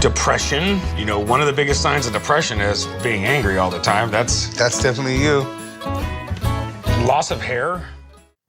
Depression. You know, one of the biggest signs of depression is being angry all the time. That's definitely you. Loss of hair.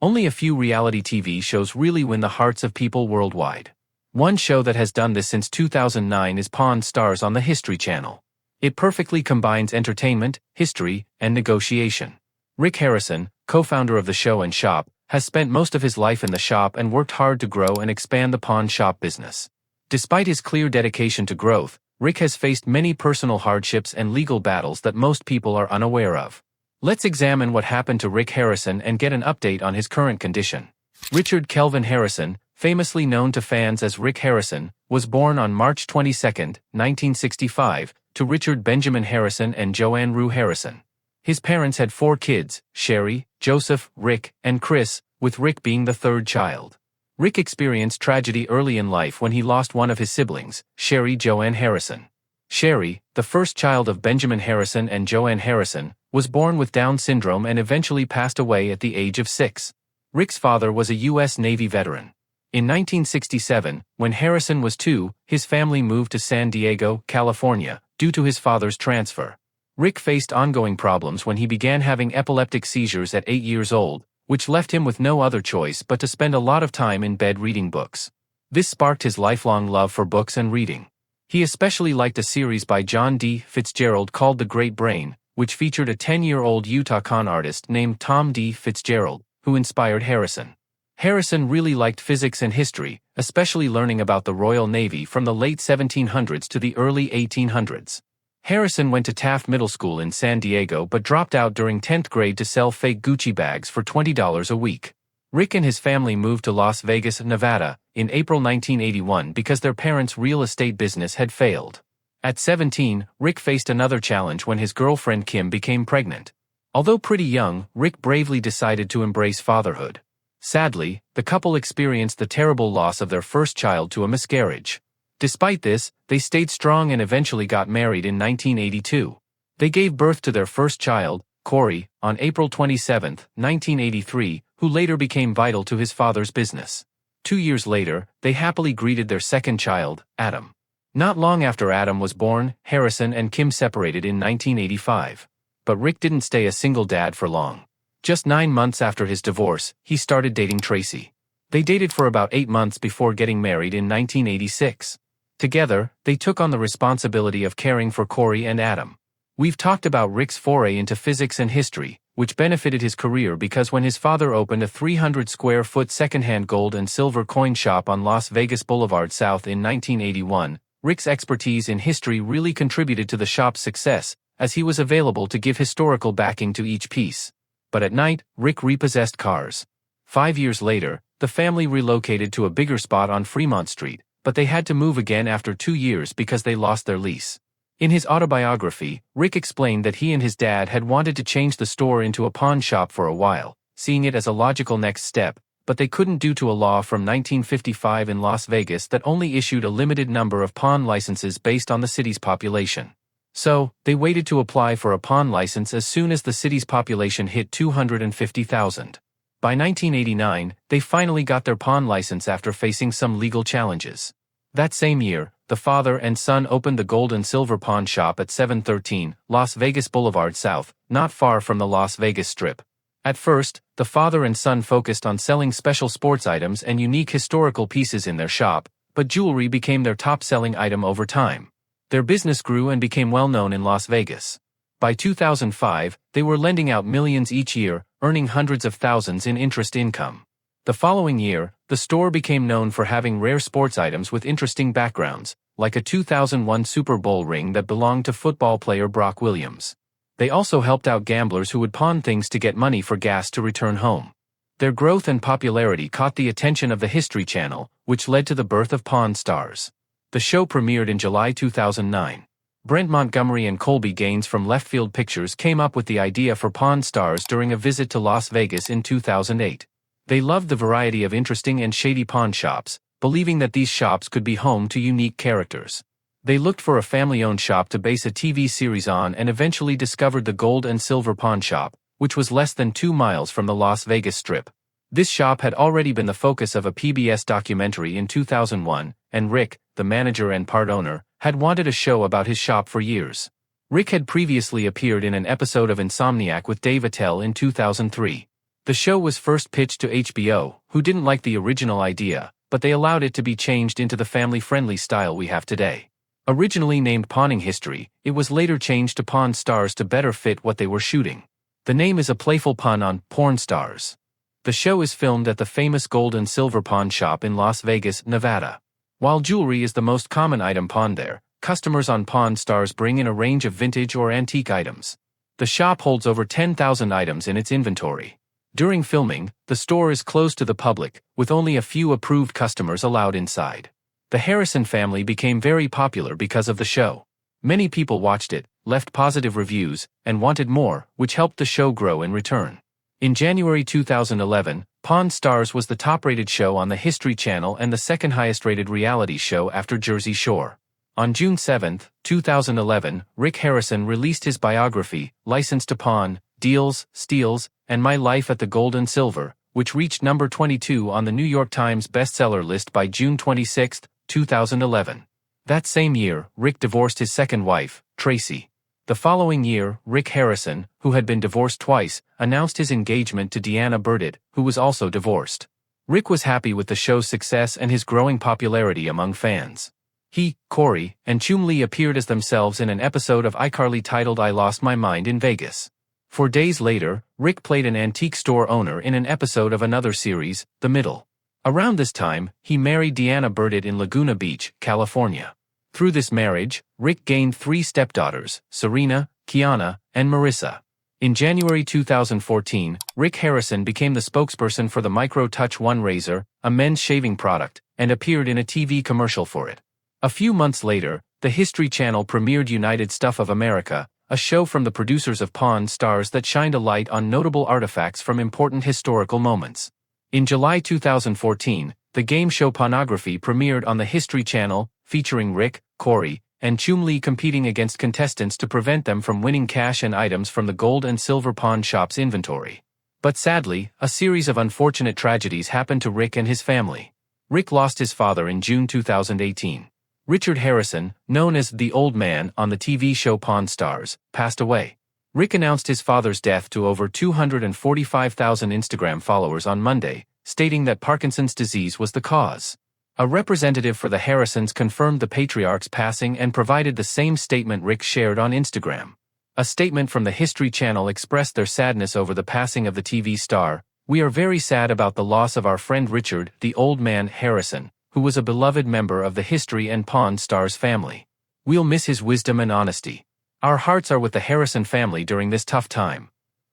Only a few reality TV shows really win the hearts of people worldwide. One show that has done this since 2009 is Pawn Stars on the History Channel. It perfectly combines entertainment, history, and negotiation. Rick Harrison, co-founder of the show and shop, has spent most of his life in the shop and worked hard to grow and expand the pawn shop business. Despite his clear dedication to growth, Rick has faced many personal hardships and legal battles that most people are unaware of. Let's examine what happened to Rick Harrison and get an update on his current condition. Richard Kelvin Harrison, famously known to fans as Rick Harrison, was born on March 22, 1965, to Richard Benjamin Harrison and Joanne Rue Harrison. His parents had 4 kids, Sherry, Joseph, Rick, and Chris, with Rick being the third child. Rick experienced tragedy early in life when he lost one of his siblings, Sherry Joanne Harrison. Sherry, the first child of Benjamin Harrison and Joanne Harrison, was born with Down syndrome and eventually passed away at the age of 6. Rick's father was a U.S. Navy veteran. In 1967, when Harrison was 2, his family moved to San Diego, California, due to his father's transfer. Rick faced ongoing problems when he began having epileptic seizures at 8 years old, which left him with no other choice but to spend a lot of time in bed reading books. This sparked his lifelong love for books and reading. He especially liked a series by John D. Fitzgerald called The Great Brain, which featured a 10-year-old Utah con artist named Tom D. Fitzgerald, who inspired Harrison. Harrison really liked physics and history, especially learning about the Royal Navy from the late 1700s to the early 1800s. Harrison went to Taft Middle School in San Diego but dropped out during 10th grade to sell fake Gucci bags for $20 a week. Rick and his family moved to Las Vegas, Nevada, in April 1981 because their parents' real estate business had failed. At 17, Rick faced another challenge when his girlfriend Kim became pregnant. Although pretty young, Rick bravely decided to embrace fatherhood. Sadly, the couple experienced the terrible loss of their first child to a miscarriage. Despite this, they stayed strong and eventually got married in 1982. They gave birth to their first child, Corey, on April 27, 1983, who later became vital to his father's business. 2 years later, they happily greeted their second child, Adam. Not long after Adam was born, Harrison and Kim separated in 1985. But Rick didn't stay a single dad for long. Just 9 months after his divorce, he started dating Tracy. They dated for about 8 months before getting married in 1986. Together, they took on the responsibility of caring for Corey and Adam. We've talked about Rick's foray into physics and history, which benefited his career because when his father opened a 300-square-foot secondhand gold and silver coin shop on Las Vegas Boulevard South in 1981, Rick's expertise in history really contributed to the shop's success, as he was available to give historical backing to each piece. But at night, Rick repossessed cars. 5 years later, the family relocated to a bigger spot on Fremont Street, but they had to move again after 2 years because they lost their lease. In his autobiography, Rick explained that he and his dad had wanted to change the store into a pawn shop for a while, seeing it as a logical next step, but they couldn't due to a law from 1955 in Las Vegas that only issued a limited number of pawn licenses based on the city's population. So, they waited to apply for a pawn license as soon as the city's population hit 250,000. By 1989, they finally got their pawn license after facing some legal challenges. That same year, the father and son opened the gold and silver pawn shop at 713 Las Vegas Boulevard South, not far from the Las Vegas Strip. At first, the father and son focused on selling special sports items and unique historical pieces in their shop, but jewelry became their top-selling item over time. Their business grew and became well-known in Las Vegas. By 2005, they were lending out millions each year, earning hundreds of thousands in interest income. The following year, the store became known for having rare sports items with interesting backgrounds, like a 2001 Super Bowl ring that belonged to football player Brock Williams. They also helped out gamblers who would pawn things to get money for gas to return home. Their growth and popularity caught the attention of the History Channel, which led to the birth of Pawn Stars. The show premiered in July 2009. Brent Montgomery and Colby Gaines from Left Field Pictures came up with the idea for Pawn Stars during a visit to Las Vegas in 2008. They loved the variety of interesting and shady pawn shops, believing that these shops could be home to unique characters. They looked for a family-owned shop to base a TV series on and eventually discovered the Gold and Silver Pawn Shop, which was less than 2 miles from the Las Vegas Strip. This shop had already been the focus of a PBS documentary in 2001, and Rick, the manager and part owner, had wanted a show about his shop for years. Rick had previously appeared in an episode of Insomniac with Dave Attell in 2003. The show was first pitched to HBO, who didn't like the original idea, but they allowed it to be changed into the family-friendly style we have today. Originally named Pawning History, it was later changed to Pawn Stars to better fit what they were shooting. The name is a playful pun on porn stars. The show is filmed at the famous gold and silver pawn shop in Las Vegas, Nevada. While jewelry is the most common item pawned there, customers on Pawn Stars bring in a range of vintage or antique items. The shop holds over 10,000 items in its inventory. During filming, the store is closed to the public, with only a few approved customers allowed inside. The Harrison family became very popular because of the show. Many people watched it, left positive reviews, and wanted more, which helped the show grow in return. In January 2011, Pawn Stars was the top-rated show on the History Channel and the second highest-rated reality show after Jersey Shore. On June 7, 2011, Rick Harrison released his biography, License to Pawn, Deals, Steals, and My Life at the Gold and Silver, which reached number 22 on the New York Times bestseller list by June 26, 2011. That same year, Rick divorced his second wife, Tracy. The following year, Rick Harrison, who had been divorced twice, announced his engagement to Deanna Burdett, who was also divorced. Rick was happy with the show's success and his growing popularity among fans. He, Corey, and Chumlee appeared as themselves in an episode of iCarly titled I Lost My Mind in Vegas. 4 days later, Rick played an antique store owner in an episode of another series, The Middle. Around this time, he married Deanna Burdett in Laguna Beach, California. Through this marriage, Rick gained 3 stepdaughters, Serena, Kiana, and Marissa. In January 2014, Rick Harrison became the spokesperson for the Micro Touch One razor, a men's shaving product, and appeared in a TV commercial for it. A few months later, the History Channel premiered United Stuff of America, a show from the producers of Pawn Stars that shined a light on notable artifacts from important historical moments. In July 2014, the game show Pornography premiered on the History Channel, featuring Rick, Corey, and Chumlee competing against contestants to prevent them from winning cash and items from the gold and silver pawn shop's inventory. But sadly, a series of unfortunate tragedies happened to Rick and his family. Rick lost his father in June 2018. Richard Harrison, known as the Old Man on the TV show Pawn Stars, passed away. Rick announced his father's death to over 245,000 Instagram followers on Monday, stating that Parkinson's disease was the cause. A representative for the Harrisons confirmed the patriarch's passing and provided the same statement Rick shared on Instagram. A statement from the History Channel expressed their sadness over the passing of the TV star. We are very sad about the loss of our friend Richard, the Old Man Harrison, who was a beloved member of the History and Pawn Stars family. We'll miss his wisdom and honesty. Our hearts are with the Harrison family during this tough time.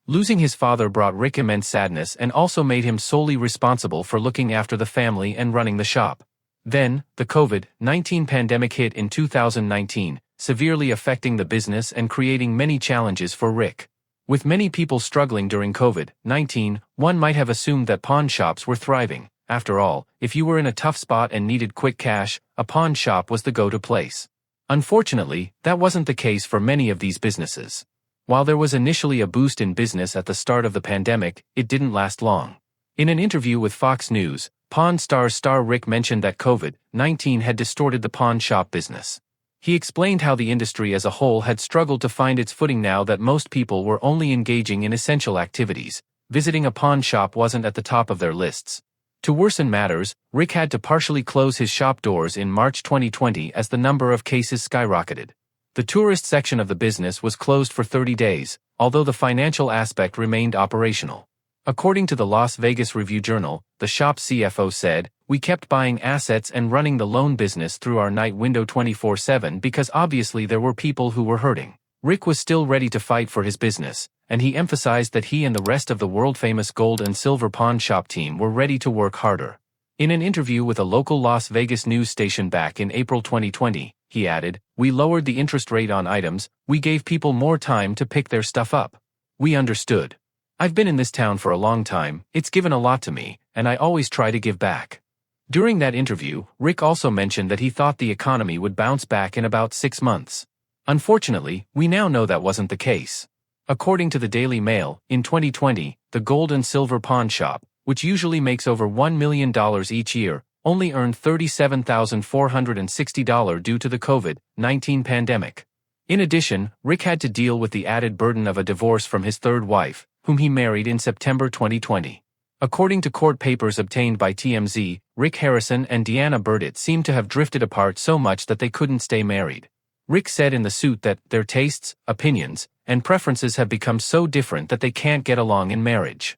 Losing his father brought Rick immense sadness and also made him solely responsible for looking after the family and running the shop. Then, the COVID-19 pandemic hit in 2019, severely affecting the business and creating many challenges for Rick. With many people struggling during COVID-19, one might have assumed that pawn shops were thriving. After all, if you were in a tough spot and needed quick cash, a pawn shop was the go-to place. Unfortunately, that wasn't the case for many of these businesses. While there was initially a boost in business at the start of the pandemic, it didn't last long. In an interview with Fox News, Pawn Stars star Rick mentioned that COVID-19 had distorted the pawn shop business. He explained how the industry as a whole had struggled to find its footing now that most people were only engaging in essential activities. Visiting a pawn shop wasn't at the top of their lists. To worsen matters, Rick had to partially close his shop doors in March 2020 as the number of cases skyrocketed. The tourist section of the business was closed for 30 days, although the financial aspect remained operational. According to the Las Vegas Review-Journal, the shop's CFO said, "We kept buying assets and running the loan business through our night window 24/7 because obviously there were people who were hurting." Rick was still ready to fight for his business, and he emphasized that he and the rest of the world-famous gold and silver pawn shop team were ready to work harder. In an interview with a local Las Vegas news station back in April 2020, he added, "We lowered the interest rate on items, we gave people more time to pick their stuff up. We understood. I've been in this town for a long time, it's given a lot to me, and I always try to give back." During that interview, Rick also mentioned that he thought the economy would bounce back in about 6 months. Unfortunately, we now know that wasn't the case. According to the Daily Mail, in 2020, the gold and silver pawn shop, which usually makes over $1 million each year, only earned $37,460 due to the COVID-19 pandemic. In addition, Rick had to deal with the added burden of a divorce from his third wife, whom he married in September 2020. According to court papers obtained by TMZ, Rick Harrison and Deanna Burdett seemed to have drifted apart so much that they couldn't stay married. Rick said in the suit that their tastes, opinions, and preferences have become so different that they can't get along in marriage.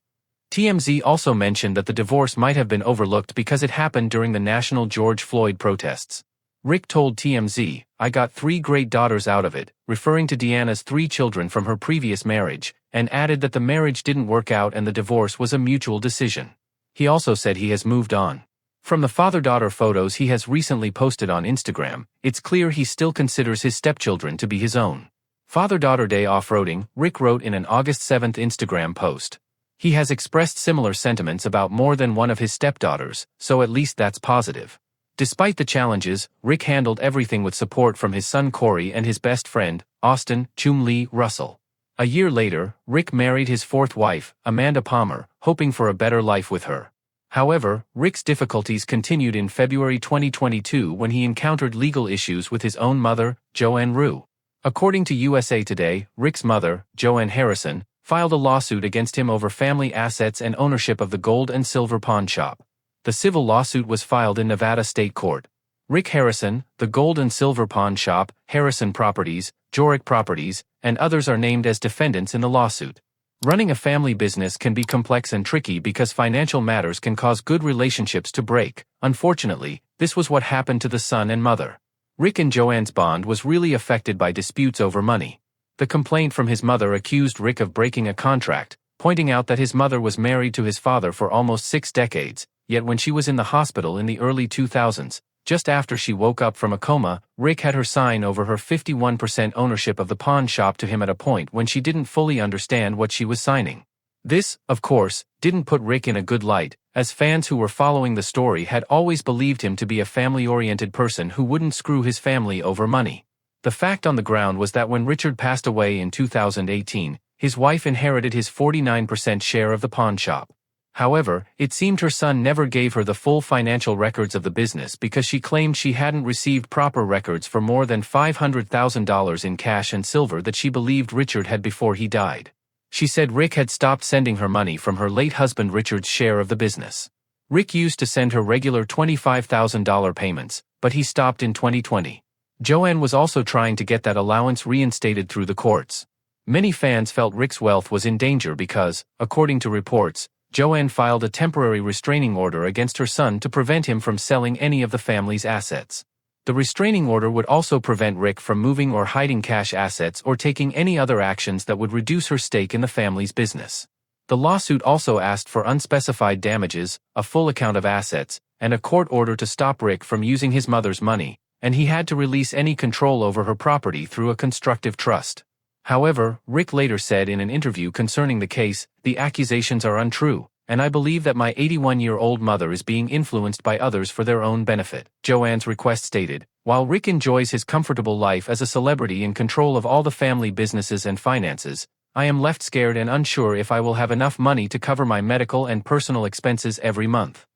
TMZ also mentioned that the divorce might have been overlooked because it happened during the national George Floyd protests. Rick told TMZ, "I got 3 great daughters out of it," referring to Deanna's 3 children from her previous marriage, and added that the marriage didn't work out and the divorce was a mutual decision. He also said he has moved on. From the father-daughter photos he has recently posted on Instagram, it's clear he still considers his stepchildren to be his own. Father-daughter day off-roading, Rick wrote in an August 7 Instagram post. He has expressed similar sentiments about more than one of his stepdaughters, so at least that's positive. Despite the challenges, Rick handled everything with support from his son Corey and his best friend, Austin Chumlee Russell. A year later, Rick married his 4th wife, Amanda Palmer, hoping for a better life with her. However, Rick's difficulties continued in February 2022 when he encountered legal issues with his own mother, Joanne Rue. According to USA Today, Rick's mother, Joanne Harrison, filed a lawsuit against him over family assets and ownership of the gold and silver pawn shop. The civil lawsuit was filed in Nevada State Court. Rick Harrison, the gold and silver pawn shop, Harrison Properties, Jorick Properties, and others are named as defendants in the lawsuit. Running a family business can be complex and tricky because financial matters can cause good relationships to break. Unfortunately, this was what happened to the son and mother. Rick and Joanne's bond was really affected by disputes over money. The complaint from his mother accused Rick of breaking a contract, pointing out that his mother was married to his father for almost 6 decades, yet when she was in the hospital in the early 2000s, just after she woke up from a coma, Rick had her sign over her 51% ownership of the pawn shop to him at a point when she didn't fully understand what she was signing. This, of course, didn't put Rick in a good light, as fans who were following the story had always believed him to be a family-oriented person who wouldn't screw his family over money. The fact on the ground was that when Richard passed away in 2018, his wife inherited his 49% share of the pawn shop. However, it seemed her son never gave her the full financial records of the business because she claimed she hadn't received proper records for more than $500,000 in cash and silver that she believed Richard had before he died. She said Rick had stopped sending her money from her late husband Richard's share of the business. Rick used to send her regular $25,000 payments, but he stopped in 2020. Joanne was also trying to get that allowance reinstated through the courts. Many fans felt Rick's wealth was in danger because, according to reports, Joanne filed a temporary restraining order against her son to prevent him from selling any of the family's assets. The restraining order would also prevent Rick from moving or hiding cash assets or taking any other actions that would reduce her stake in the family's business. The lawsuit also asked for unspecified damages, a full account of assets, and a court order to stop Rick from using his mother's money, and he had to release any control over her property through a constructive trust. However, Rick later said in an interview concerning the case, "The accusations are untrue, and I believe that my 81-year-old mother is being influenced by others for their own benefit," Joanne's request stated. While Rick enjoys his comfortable life as a celebrity in control of all the family businesses and finances, I am left scared and unsure if I will have enough money to cover my medical and personal expenses every month.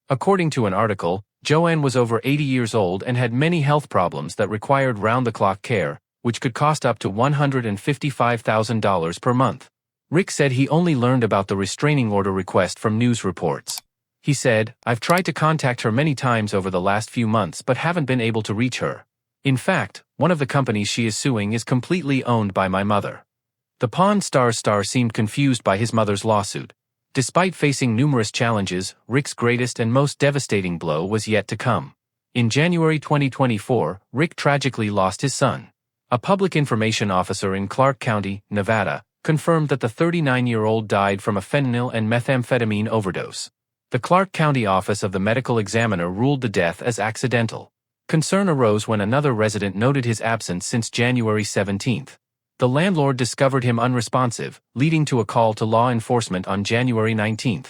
According to an article, Joanne was over 80 years old and had many health problems that required round-the-clock care, which could cost up to $155,000 per month. Rick said he only learned about the restraining order request from news reports. He said, "I've tried to contact her many times over the last few months but haven't been able to reach her. In fact, one of the companies she is suing is completely owned by my mother." The Pawn Stars star seemed confused by his mother's lawsuit. Despite facing numerous challenges, Rick's greatest and most devastating blow was yet to come. In January 2024, Rick tragically lost his son. A public information officer in Clark County, Nevada, confirmed that the 39-year-old died from a fentanyl and methamphetamine overdose. The Clark County Office of the Medical Examiner ruled the death as accidental. Concern arose when another resident noted his absence since January 17. The landlord discovered him unresponsive, leading to a call to law enforcement on January 19.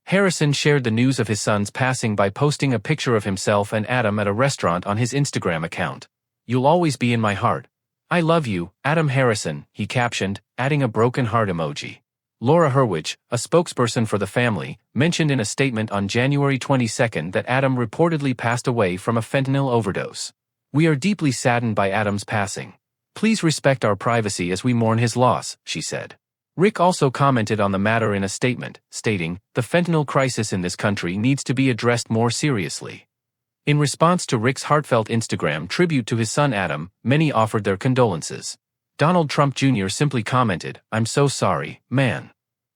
Harrison shared the news of his son's passing by posting a picture of himself and Adam at a restaurant on his Instagram account. "You'll always be in my heart. I love you, Adam Harrison," he captioned, adding a broken heart emoji. Laura Hurwitz, a spokesperson for the family, mentioned in a statement on January 22 that Adam reportedly passed away from a fentanyl overdose. "We are deeply saddened by Adam's passing. Please respect our privacy as we mourn his loss," she said. Rick also commented on the matter in a statement, stating, "The fentanyl crisis in this country needs to be addressed more seriously." In response to Rick's heartfelt Instagram tribute to his son Adam, many offered their condolences. Donald Trump Jr. simply commented, "I'm so sorry, man."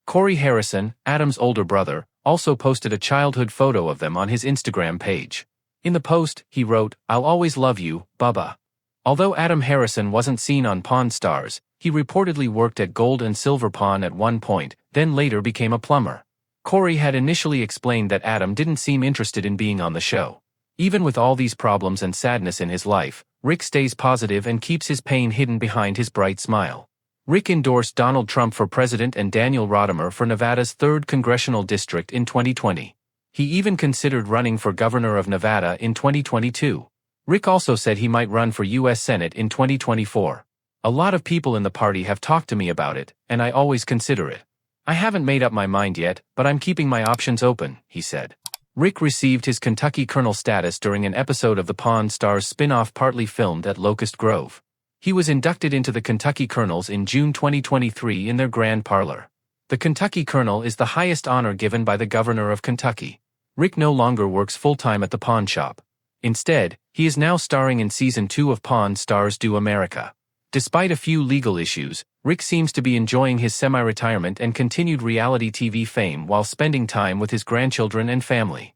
Corey Harrison, Adam's older brother, also posted a childhood photo of them on his Instagram page. In the post, he wrote, "I'll always love you, Bubba." Although Adam Harrison wasn't seen on Pawn Stars, he reportedly worked at Gold and Silver Pawn at one point, then later became a plumber. Corey had initially explained that Adam didn't seem interested in being on the show. Even with all these problems and sadness in his life, Rick stays positive and keeps his pain hidden behind his bright smile. Rick endorsed Donald Trump for president and Daniel Rodimer for Nevada's 3rd congressional district in 2020. He even considered running for governor of Nevada in 2022. Rick also said he might run for U.S. Senate in 2024. "A lot of people in the party have talked to me about it, and I always consider it. I haven't made up my mind yet, but I'm keeping my options open," he said. Rick received his Kentucky Colonel status during an episode of the Pawn Stars spin-off partly filmed at Locust Grove. He was inducted into the Kentucky Colonels in June 2023 in their grand parlor. The Kentucky Colonel is the highest honor given by the governor of Kentucky. Rick no longer works full-time at the pawn shop. Instead, he is now starring in Season 2 of Pawn Stars Do America. Despite a few legal issues, Rick seems to be enjoying his semi-retirement and continued reality TV fame while spending time with his grandchildren and family.